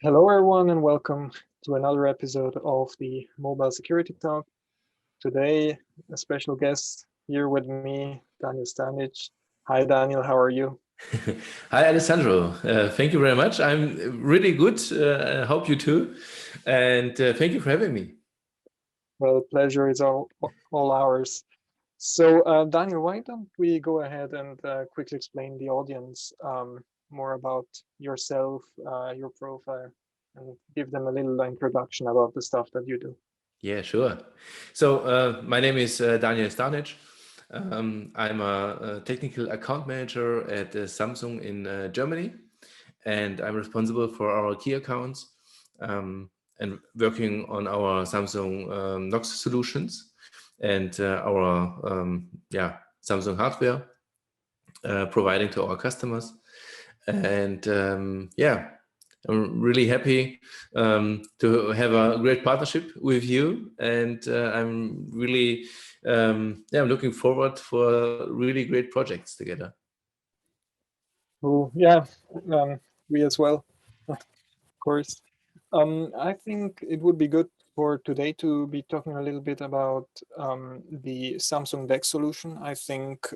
Hello, everyone, and welcome to another episode of the Mobile Security Talk. Today, a special guest here with me, Danijel Stanic. Hi, Daniel, how are you? Hi, Alessandro. Thank you very much. I'm really good. I hope you too. And thank you for having me. Well, the pleasure is all ours. So, Daniel, why don't we go ahead and quickly explain the audience more about yourself, your profile, and give them a little introduction about the stuff that you do. Yeah, sure. So my name is Daniel Stanic. I'm a technical account manager at Samsung in Germany, and I'm responsible for our key accounts and working on our Samsung Knox solutions and our Samsung hardware providing to our customers. And I'm really happy to have a great partnership with you, and I'm really I'm looking forward for really great projects together. Oh, yeah, we as well, of course. I think it would be good for today to be talking a little bit about the Samsung DeX solution. I think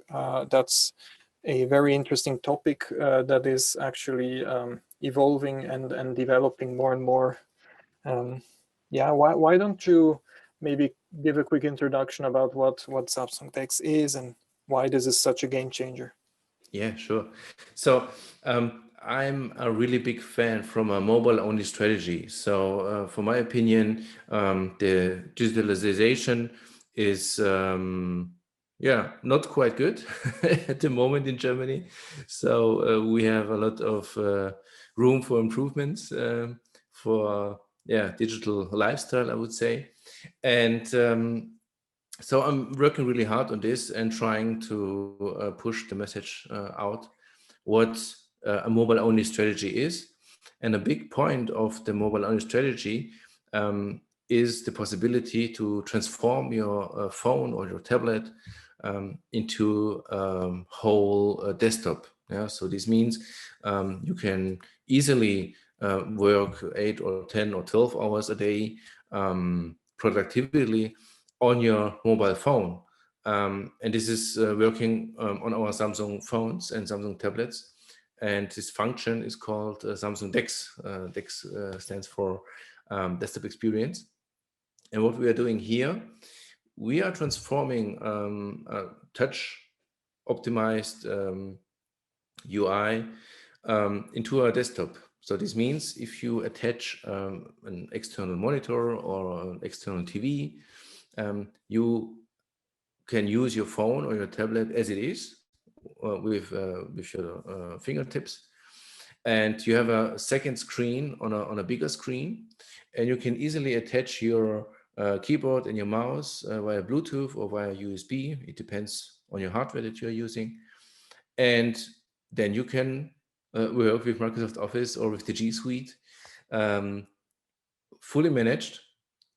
that's a very interesting topic that is actually evolving and developing more and more. Um, yeah, why don't you maybe give a quick introduction about what Samsung DeX is and why this is such a game changer? Yeah, sure. So I'm a really big fan from a mobile-only strategy. So, for my opinion, the digitalization is not quite good at the moment in Germany. So we have a lot of room for improvements for digital lifestyle, I would say, and so I'm working really hard on this and trying to push the message out what a mobile only strategy is. And a big point of the mobile only strategy is the possibility to transform your phone or your tablet into whole desktop. Yeah, so this means you can easily work 8 or 10 or 12 hours a day productively on your mobile phone. And this is working on our Samsung phones and Samsung tablets. And this function is called Samsung DeX. DeX stands for desktop experience. And what we are doing here, we are transforming a touch optimized UI into a desktop. So this means if you attach an external monitor or an external TV, you can use your phone or your tablet as it is with your fingertips, and you have a second screen on a bigger screen, and you can easily attach your keyboard and your mouse via Bluetooth or via USB. It depends on your hardware that you're using, and then you can work with Microsoft Office or with the G Suite, um, fully managed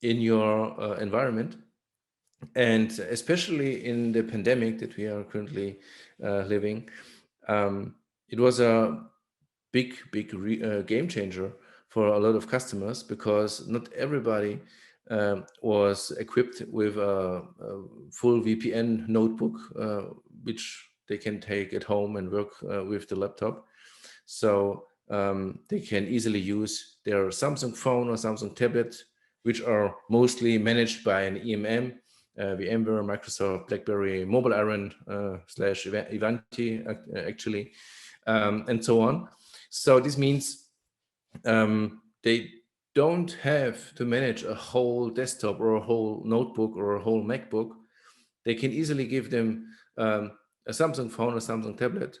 in your environment. And especially in the pandemic that we are currently living, it was a big game changer for a lot of customers, because not everybody was equipped with a full VPN notebook, which they can take at home and work with the laptop. So they can easily use their Samsung phone or Samsung tablet, which are mostly managed by an EMM, VMware, Microsoft, BlackBerry, Mobile Iron slash Ivanti, actually, and so on. So this means they don't have to manage a whole desktop or a whole notebook or a whole MacBook. They can easily give them a Samsung phone or Samsung tablet,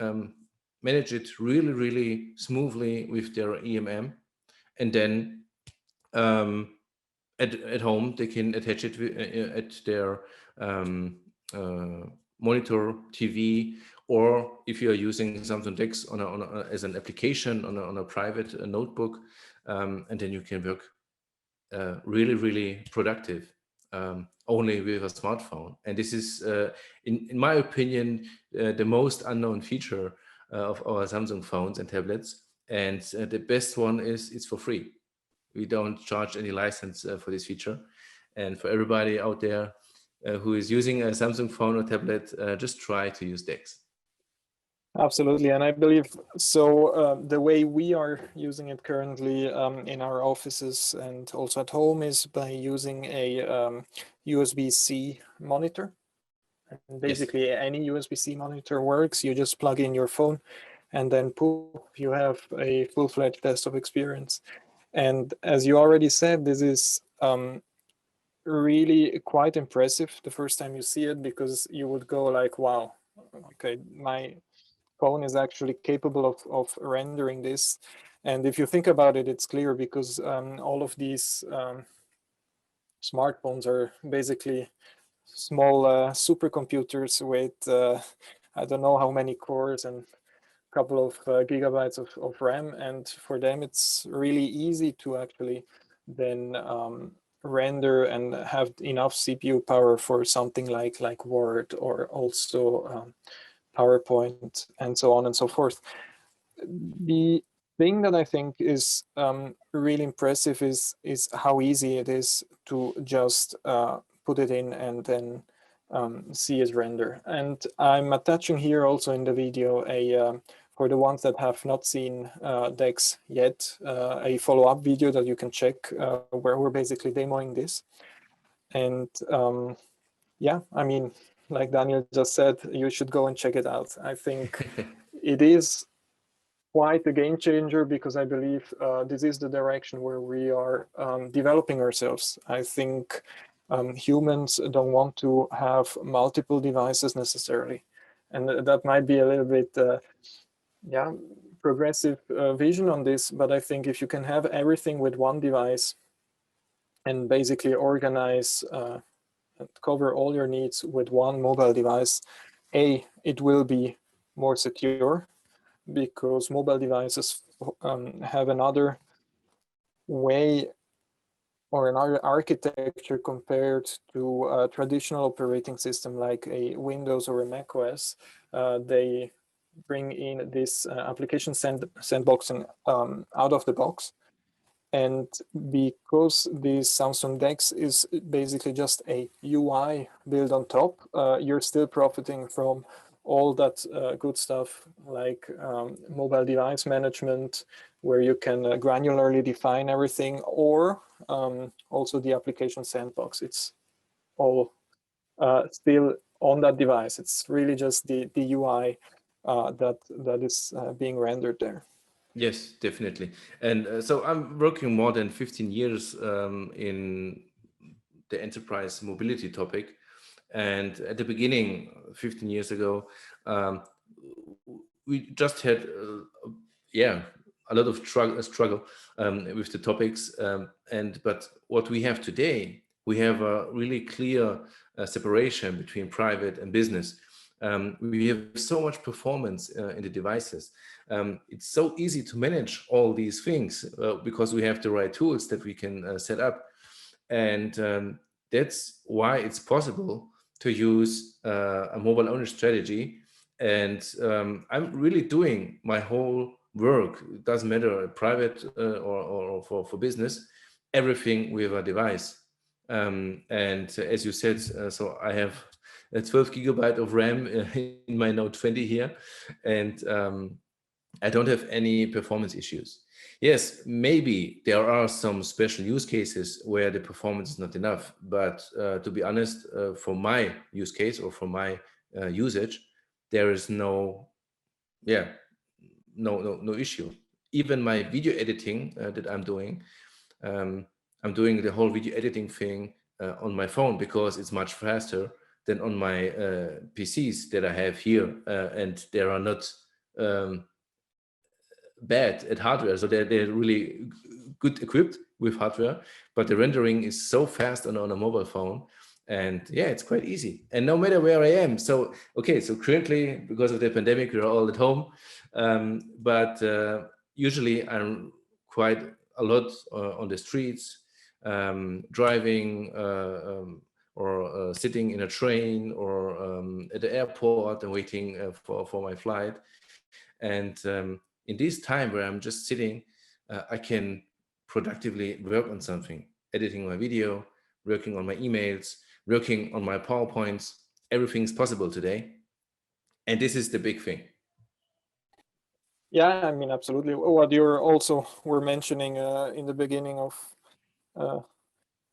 um, manage it really, really smoothly with their EMM, and then at home they can attach it at their um, uh, monitor, TV, or if you are using Samsung DeX as an application on a private notebook, and then you can work really, really productive only with a smartphone. And this is, in my opinion, the most unknown feature of our Samsung phones and tablets. And the best one is it's for free. We don't charge any license for this feature. And for everybody out there who is using a Samsung phone or tablet, just try to use DeX. Absolutely, and I believe so. The way we are using it currently in our offices and also at home is by using a USB-C monitor. And basically, Yes. any USB-C monitor works. You just plug in your phone, and then poof, you have a full-fledged desktop experience. And as you already said, this is really quite impressive the first time you see it, because you would go like, wow, okay, my phone is actually capable of rendering this. And if you think about it, it's clear, because all of these smartphones are basically small supercomputers with I don't know how many cores and a couple of gigabytes of RAM. And for them, it's really easy to actually then render and have enough CPU power for something like Word, or also PowerPoint, and so on and so forth. The thing that I think is really impressive is how easy it is to just put it in and then see it render. And I'm attaching here also in the video for the ones that have not seen DeX yet, a follow-up video that you can check where we're basically demoing this. And yeah, I mean, like Daniel just said, you should go and check it out. I think it is quite a game changer, because I believe this is the direction where we are developing ourselves. I think humans don't want to have multiple devices necessarily. And that might be a little bit, yeah, progressive vision on this. But I think if you can have everything with one device and basically organize and cover all your needs with one mobile device, it will be more secure, because mobile devices have another way or another architecture compared to a traditional operating system like a Windows or a Mac OS. They bring in this application sandboxing out of the box. And because this Samsung DeX is basically just a UI built on top, you're still profiting from all that good stuff like mobile device management, where you can granularly define everything, or also the application sandbox. It's all still on that device. It's really just the UI that is being rendered there. Yes, definitely. And so I'm working more than 15 years in the enterprise mobility topic. And at the beginning, 15 years ago, um, we just had, yeah, a lot of struggle with the topics. But what we have today, we have a really clear separation between private and business. We have so much performance in the devices. It's so easy to manage all these things because we have the right tools that we can set up. And that's why it's possible to use a mobile owner strategy. And I'm really doing my whole work. It doesn't matter private or for business, everything with a device. And as you said, so I have a 12 gigabyte of RAM in my Note 20 here, and I don't have any performance issues. Yes, maybe there are some special use cases where the performance is not enough, but to be honest, for my use case or for my usage, there is yeah, no issue. Even my video editing that um, I'm doing the whole video editing thing on my phone because it's much faster than on my PCs that I have here, and they are not um, bad at hardware, so they're really good equipped with hardware, but the rendering is so fast on a mobile phone. And yeah, it's quite easy, and no matter where I am. So okay, so currently because of the pandemic we're all at home, but usually I'm quite a lot on the streets, driving or sitting in a train or at the airport and waiting for my flight. And yeah, in this time where I'm just sitting, I can productively work on something, editing my video, working on my emails, working on my PowerPoints. Everything's possible today. And this is the big thing. Yeah, I mean, absolutely. What you're also were mentioning in the beginning of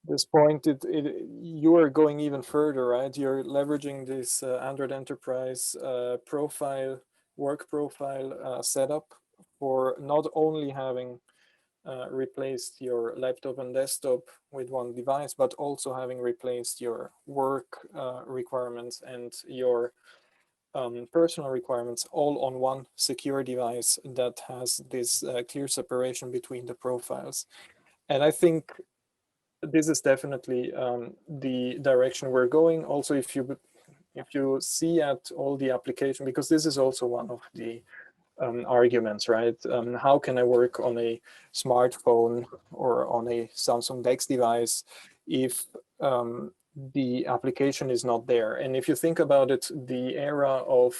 this point, you are going even further, right? You're leveraging this Android Enterprise work profile setup for not only having replaced your laptop and desktop with one device, but also having replaced your work requirements and your personal requirements all on one secure device that has this clear separation between the profiles. And I think this is definitely the direction we're going. Also, if you see at all the application, because this is also one of the arguments, right? How can I work on a smartphone or on a Samsung DeX device if the application is not there? And if you think about it, the era of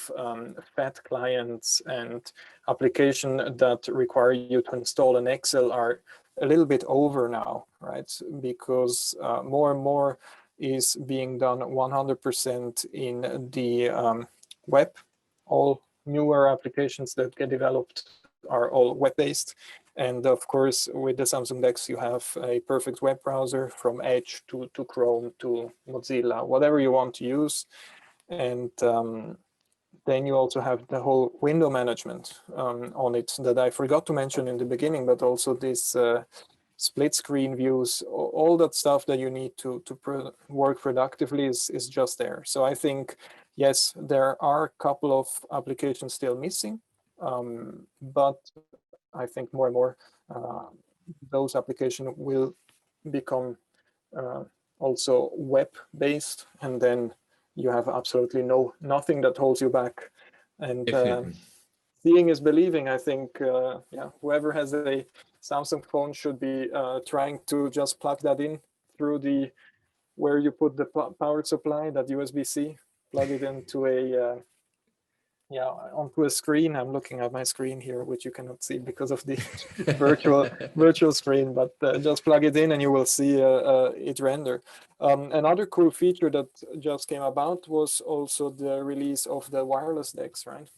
fat clients and application that require you to install an Excel are a little bit over now, right? Because more and more is being done 100% in the web. All newer applications that get developed are all web-based. And of course, with the Samsung DeX, you have a perfect web browser from Edge to Chrome to Mozilla, whatever you want to use. And then you also have the whole window management on it that I forgot to mention in the beginning, but also this split screen views, all that stuff that you need to work productively is just there. So I think, yes, there are a couple of applications still missing, but I think more and more those applications will become also web-based, and then you have absolutely nothing that holds you back. And seeing is believing. I think yeah, whoever has a Samsung phone should be trying to just plug that in through the where you put the power supply, that USB-C, plug it into a yeah, onto a screen. I'm looking at my screen here, which you cannot see because of the virtual screen, but just plug it in and you will see it render. Another cool feature that just came about was also the release of the wireless DeX, right?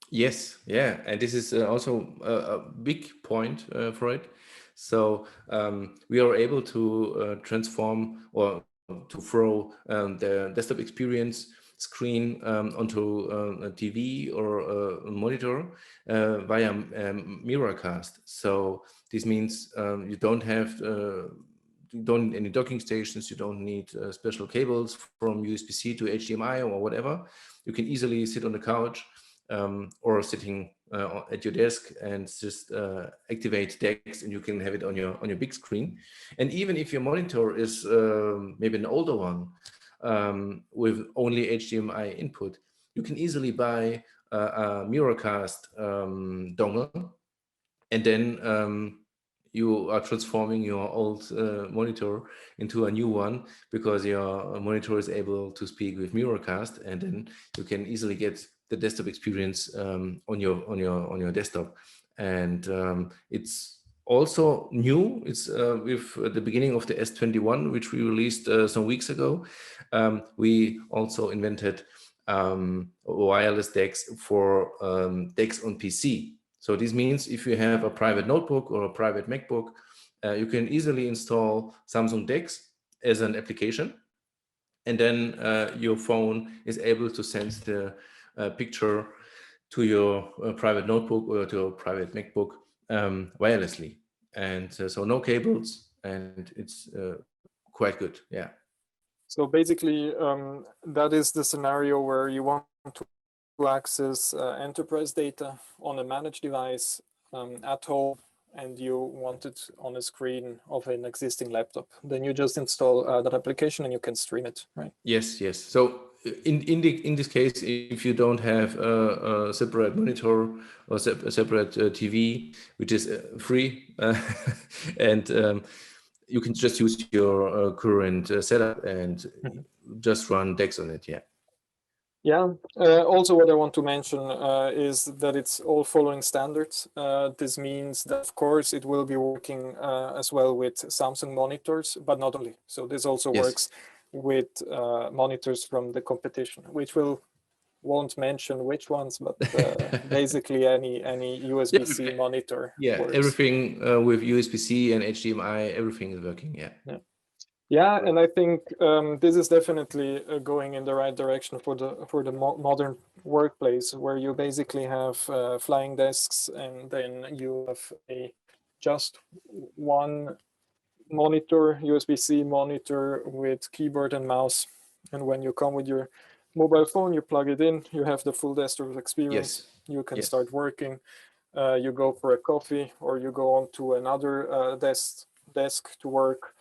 Yes, yeah, and this is also a big point for it. So we are able to transform or to throw the desktop experience screen onto a TV or a monitor via Miracast. So this means you don't have you don't need any docking stations, you don't need special cables from USB-C to HDMI or whatever. You can easily sit on the couch or sitting at your desk and just activate DeX, and you can have it on your big screen. And even if your monitor is maybe an older one with only HDMI input, you can easily buy a Miracast dongle, and then you are transforming your old monitor into a new one because your monitor is able to speak with Miracast, and then you can easily get the desktop experience on your desktop. And it's also new. It's with the beginning of the S21, which we released some weeks ago. We also invented wireless DeX for DeX on PC. So this means if you have a private notebook or a private MacBook, you can easily install Samsung DeX as an application, and then your phone is able to send the picture to your private notebook or to your private MacBook wirelessly. And so no cables, and it's quite good. Yeah. So basically, that is the scenario where you want to access enterprise data on a managed device at home, and you want it on a screen of an existing laptop. Then you just install that application and you can stream it, right? Yes, yes. So in this case, if you don't have a separate monitor or a separate TV, which is free, and you can just use your current setup and just run DeX on it. Yeah. Yeah. Also, what I want to mention is that it's all following standards. This means that, of course, it will be working as well with Samsung monitors, but not only. So this also Yes. works with monitors from the competition, which won't mention which ones, but basically any Yeah, USB-C monitor yeah, works. everything with USB-C and HDMI, everything is working. Yeah. Yeah. Yeah, and I think this is definitely going in the right direction for the modern workplace, where you basically have flying desks, and then you have a just one monitor, USB-C monitor with keyboard and mouse. And when you come with your mobile phone, you plug it in, you have the full desktop experience. Yes. You can Yes. start working. You go for a coffee, or you go on to another desk to work.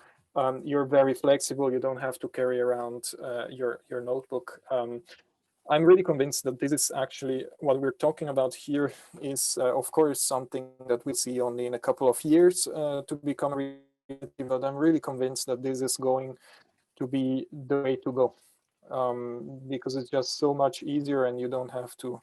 You're very flexible. You don't have to carry around your notebook. I'm really convinced that this is actually what we're talking about here is, of course, something that we'll see only in a couple of years to become a reality. But I'm really convinced that this is going to be the way to go, because it's just so much easier, and you don't have to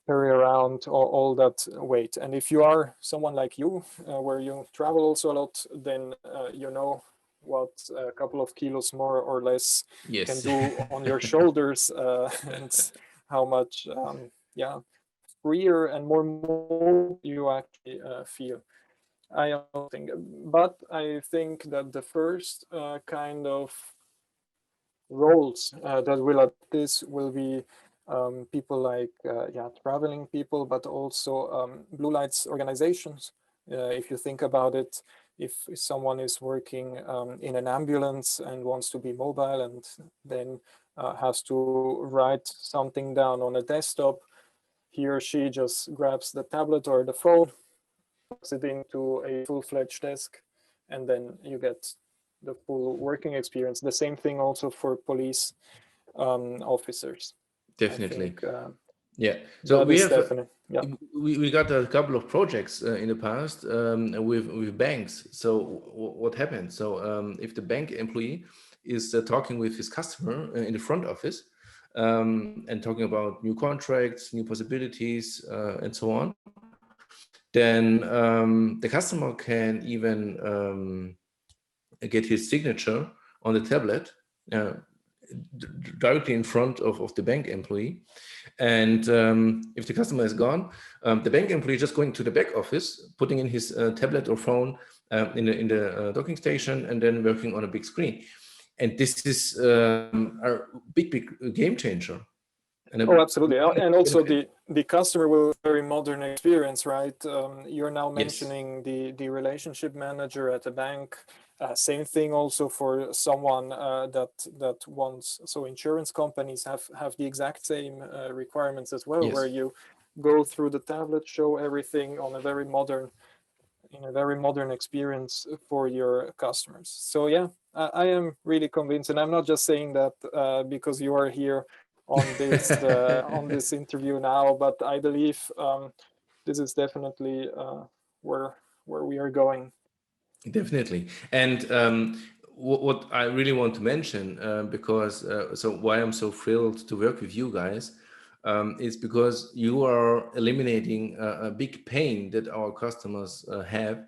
carry around all that weight. And if you are someone like you, where you travel also a lot, then you know what a couple of kilos more or less can Yes. do on your shoulders, and how much, yeah, freer and more mobile you actually feel. I also think, but I think that the first kind of roles that will adopt this will be people like yeah, traveling people, but also blue lights organizations. If you think about it, if someone is working in an ambulance and wants to be mobile, and then has to write something down on a desktop, he or she just grabs the tablet or the phone, plugs it into a full-fledged desk, and then you get the full working experience. The same thing also for police officers. I Definitely. think Yeah. So that we is have definite. Yeah. we got a couple of projects in the past with banks. So what happened? So if the bank employee is talking with his customer in the front office and talking about new contracts, new possibilities, and so on, then the customer can even get his signature on the tablet directly in front of the bank employee. And if the customer is gone, the bank employee just going to the back office, putting in his tablet or phone in the docking station, and then working on a big screen. And this is a big game changer. And a Oh, absolutely. big And also benefit. the customer will have a very modern experience, right? You're now Yes. mentioning the relationship manager at a bank. Same thing also for someone that wants. So insurance companies have the exact same requirements as well, where Yes. you go through the tablet, show everything on a very modern in a very modern experience for your customers. So yeah, I am really convinced, and I'm not just saying that because you are here on this interview now, but I believe this is definitely where we are going. Definitely. And what I really want to mention, because so why I'm so thrilled to work with you guys, is because you are eliminating a big pain that our customers have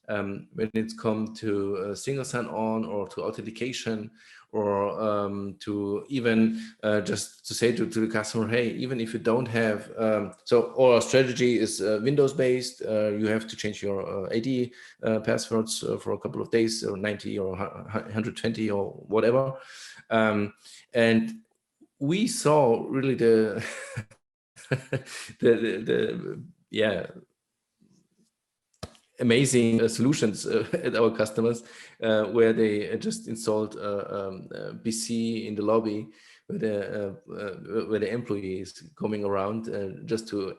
when it's come to single sign-on or to authentication or to even just to say to the customer, hey, even if you don't have, so our strategy is Windows-based, you have to change your AD passwords for a couple of days or 90 or 120 or whatever. And we saw really the, yeah, amazing solutions at our customers where they just installed PC in the lobby where the employee is coming around just to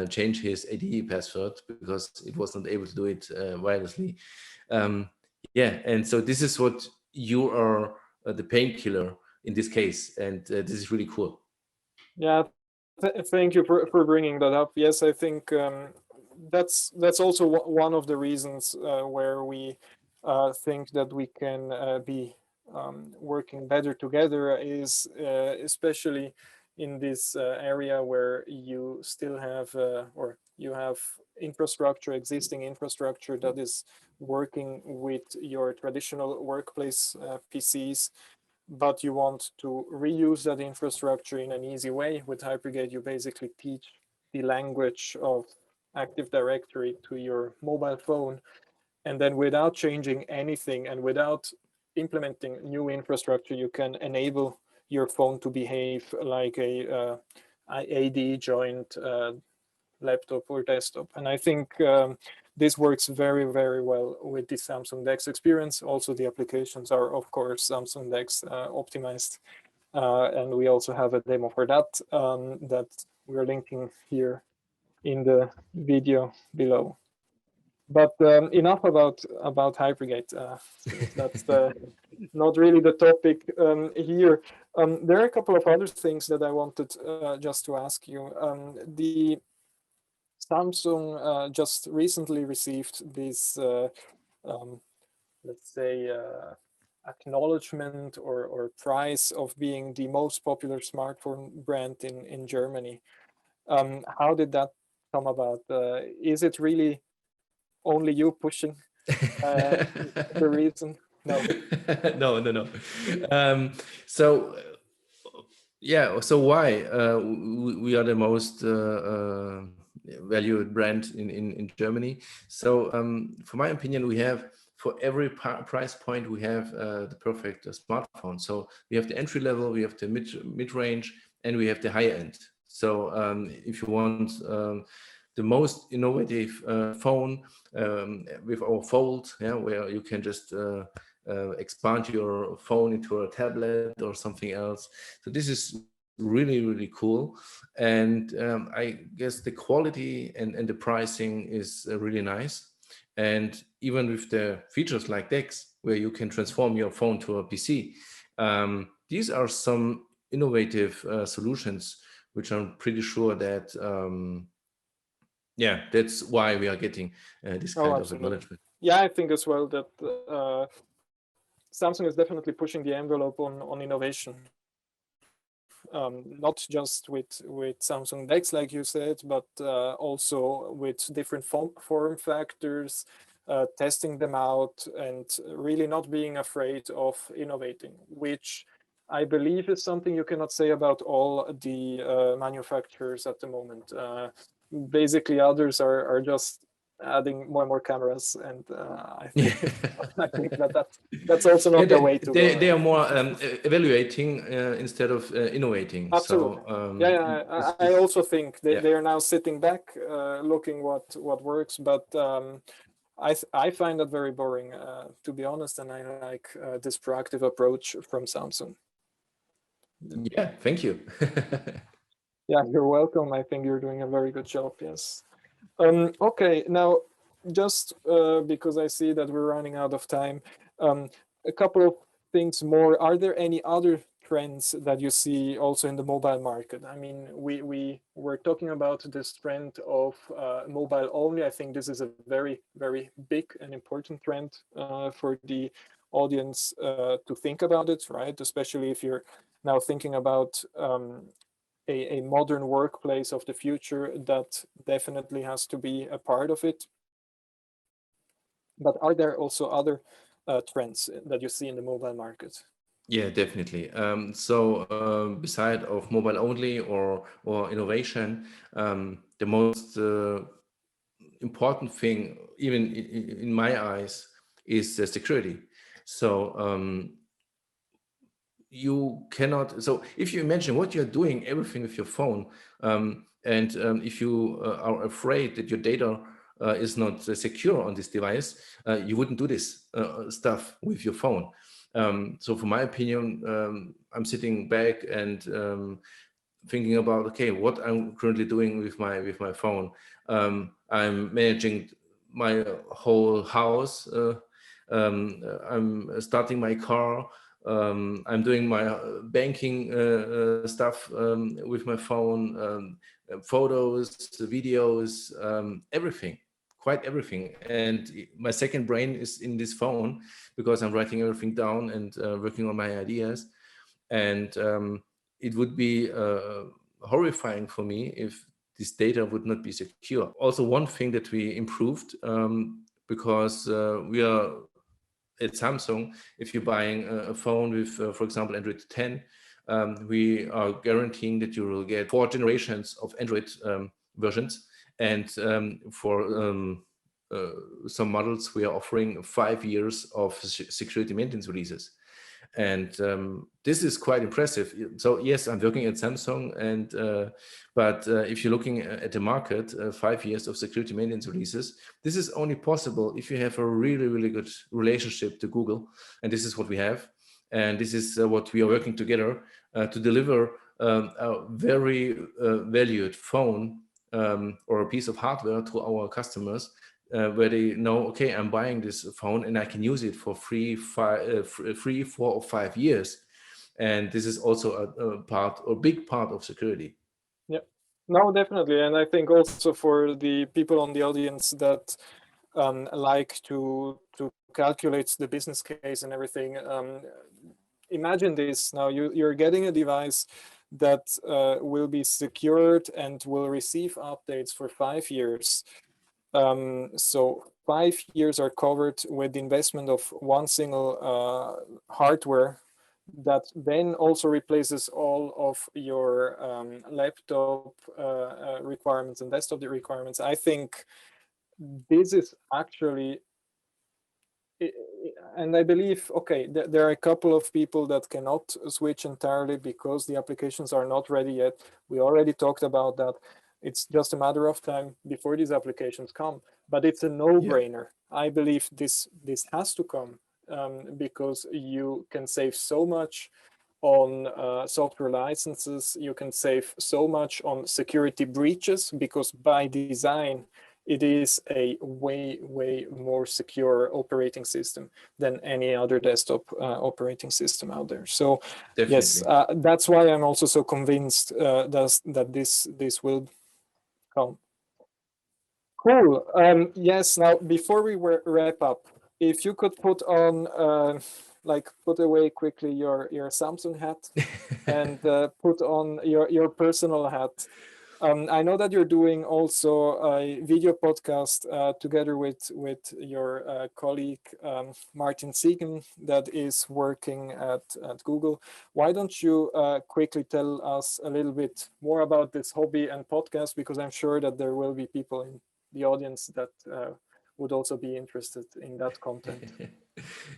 change his ADE password because it was not able to do it wirelessly. Yeah, and so this is what you are the painkiller in this case, and this is really cool. Yeah, thank you for bringing that up. Yes, I think that's also one of the reasons where we think that we can be working better together is especially in this area where you still have or you have infrastructure, existing infrastructure that is working with your traditional workplace PCs, but you want to reuse that infrastructure in an easy way. With Hypergate, you basically teach the language of Active Directory to your mobile phone, and then without changing anything and without implementing new infrastructure, you can enable your phone to behave like a AD joined laptop or desktop. And I think this works very, very well with the Samsung DeX experience. Also, the applications are, of course, Samsung DeX optimized. And we also have a demo for that that we're linking here in the video below. But enough about Hypergate, since that's not really the topic here. There are a couple of other things that I wanted just to ask you. The Samsung just recently received this, let's say, acknowledgement or prize of being the most popular smartphone brand in Germany. How did that come about? Is it really only you pushing the reason? No. No. So yeah, so why we are the most valued brand in Germany? So for my opinion, we have for every price point we have the perfect smartphone. So we have the entry level, we have the mid range, and we have the high end. So if you want the most innovative phone with our Fold, yeah, where you can just expand your phone into a tablet or something else. So this is really cool, and I guess the quality and the pricing is really nice. And even with the features like DeX, where you can transform your phone to a PC, these are some innovative solutions which I'm pretty sure that yeah, that's why we are getting this kind of acknowledgement. Yeah, I think as well that Samsung is definitely pushing the envelope on innovation. Not just with Samsung DeX, like you said, but also with different form factors, testing them out, and really not being afraid of innovating, which I believe is something you cannot say about all the manufacturers at the moment. Basically, others are just adding more and more cameras, and I think that's also not the way to go. They are more evaluating instead of innovating. Absolutely. So I also think yeah. they are now sitting back, looking what works, but I find that very boring, to be honest, and I like this proactive approach from Samsung. Yeah, thank you. Yeah, you're welcome. I think you're doing a very good job. Yes. Okay, now just because I see that we're running out of time, a couple of things more. Are there any other trends that you see also in the mobile market? I mean, we were talking about this trend of mobile only. I think this is a very, very big and important trend for the audience to think about it, right? Especially if you're now thinking about a modern workplace of the future, that definitely has to be a part of it. But are there also other trends that you see in the mobile market? Yeah, definitely. So beside of mobile only or innovation, the most important thing, even in my eyes, is security. So you cannot. So if you imagine what you're doing, everything with your phone, and if you are afraid that your data is not secure on this device, you wouldn't do this stuff with your phone. So for my opinion, I'm sitting back and thinking about, okay, what I'm currently doing with my phone. I'm managing my whole house. I'm starting my car. I'm doing my banking stuff with my phone, photos, videos, everything quite everything. And my second brain is in this phone because I'm writing everything down and working on my ideas. And it would be horrifying for me if this data would not be secure. Also, one thing that we improved, because we are at Samsung, if you're buying a phone with, for example, Android 10, we are guaranteeing that you will get 4 generations of Android versions. And for some models, we are offering 5 years of security maintenance releases. And this is quite impressive. So yes, I'm working at Samsung, and but if you're looking at the market, 5 years of security maintenance releases, this is only possible if you have a really, really good relationship to Google, and this is what we have, and this is what we are working together to deliver a very valued phone or a piece of hardware to our customers, where they know, okay, I'm buying this phone and I can use it for 3, 4 or 5 years. And this is also a big part of security. Yeah, no, definitely. And I think also for the people on the audience that like to calculate the business case and everything, imagine this. Now you're getting a device that will be secured and will receive updates for 5 years. So 5 years are covered with the investment of one single hardware that then also replaces all of your laptop requirements and desktop requirements. I think this is actually, and I believe, okay, there are a couple of people that cannot switch entirely because the applications are not ready yet. We already talked about that. It's just a matter of time before these applications come, but it's a no-brainer. Yeah. I believe this has to come because you can save so much on software licenses. You can save so much on security breaches because by design, it is a way more secure operating system than any other desktop operating system out there. So definitely. Yes, that's why I'm also so convinced that this will come. Cool. Yes. Now, before we wrap up, if you could put on, put away quickly your Samsung hat and put on your personal hat. I know that you're doing also a video podcast together with your colleague Martin Siegen that is working at Google. Why don't you quickly tell us a little bit more about this hobby and podcast, because I'm sure that there will be people in the audience that would also be interested in that content.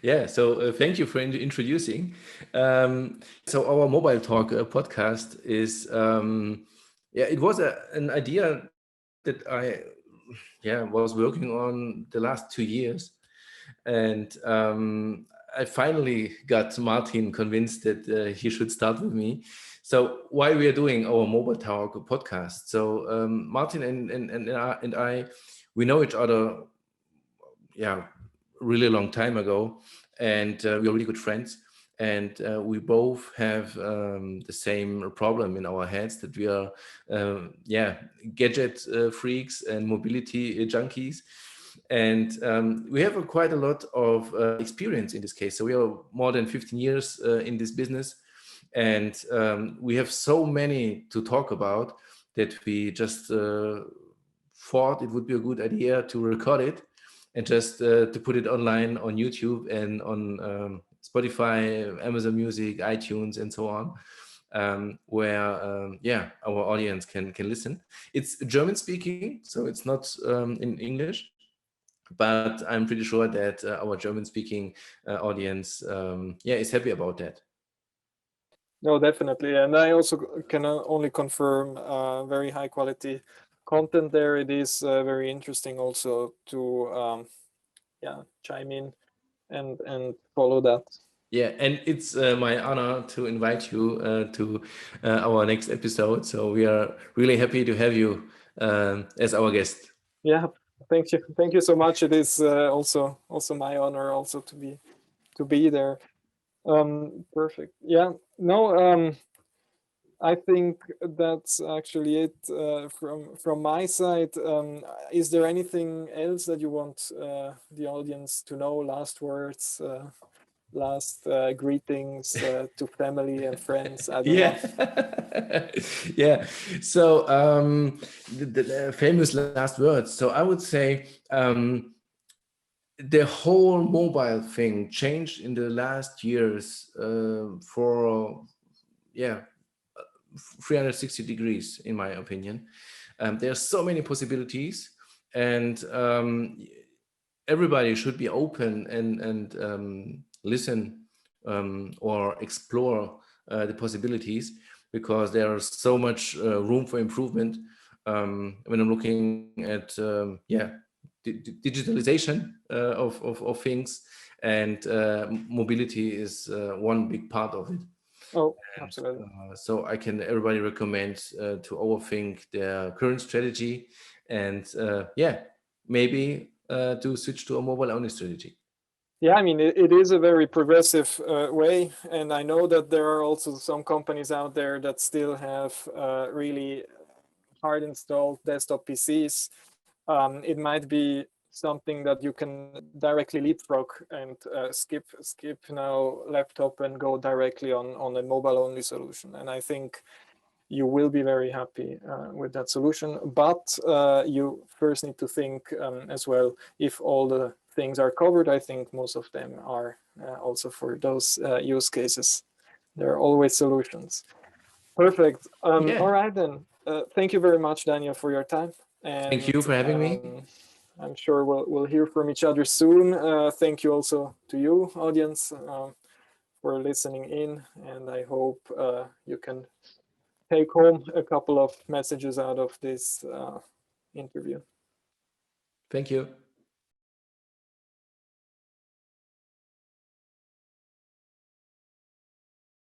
Yeah, so thank you for introducing. So our Mobile Talk podcast is... it was an idea that I was working on the last 2 years. And I finally got Martin convinced that he should start with me. So why we are doing our Mobile Talk podcast. So Martin and I, we know each other, really long time ago. And we are really good friends. And we both have the same problem in our heads, that we are, gadget freaks and mobility junkies. And we have quite a lot of experience in this case. So we are more than 15 years in this business. And we have so many to talk about that we just thought it would be a good idea to record it and just to put it online on YouTube and on Spotify, Amazon Music, iTunes, and so on, where our audience can listen. It's German speaking, so it's not in English, but I'm pretty sure that our German speaking audience is happy about that. No, definitely. And I also can only confirm very high quality content there. It is very interesting also to chime in and follow that. Yeah, and it's my honor to invite you to our next episode. So we are really happy to have you as our guest. Yeah, thank you so much. It is also my honor also to be there. Perfect. Yeah. No. I think that's actually it from my side. Is there anything else that you want the audience to know? Last words, last greetings to family and friends. I don't know. Yeah. Yeah. So the famous last words. So I would say the whole mobile thing changed in the last years for yeah 360 degrees in my opinion. There are so many possibilities, and everybody should be open and listen or explore the possibilities, because there is so much room for improvement. When I'm looking at digitalization of things, and mobility is one big part of it. Oh, And absolutely. so I can everybody recommend to overthink their current strategy, and maybe to switch to a mobile only strategy. Yeah, I mean, it is a very progressive way, and I know that there are also some companies out there that still have really hard installed desktop PCs. It might be something that you can directly leapfrog and skip now laptop and go directly on a mobile only solution. And I think you will be very happy with that solution. But you first need to think as well if all the things are covered. I think most of them are also for those use cases. There are always solutions. Perfect. Yeah. All right then. Thank you very much, Daniel, for your time. Thank And you for having me. I'm sure we'll hear from each other soon. Thank you also to you, audience, for listening in. And I hope you can take home a couple of messages out of this interview. Thank you.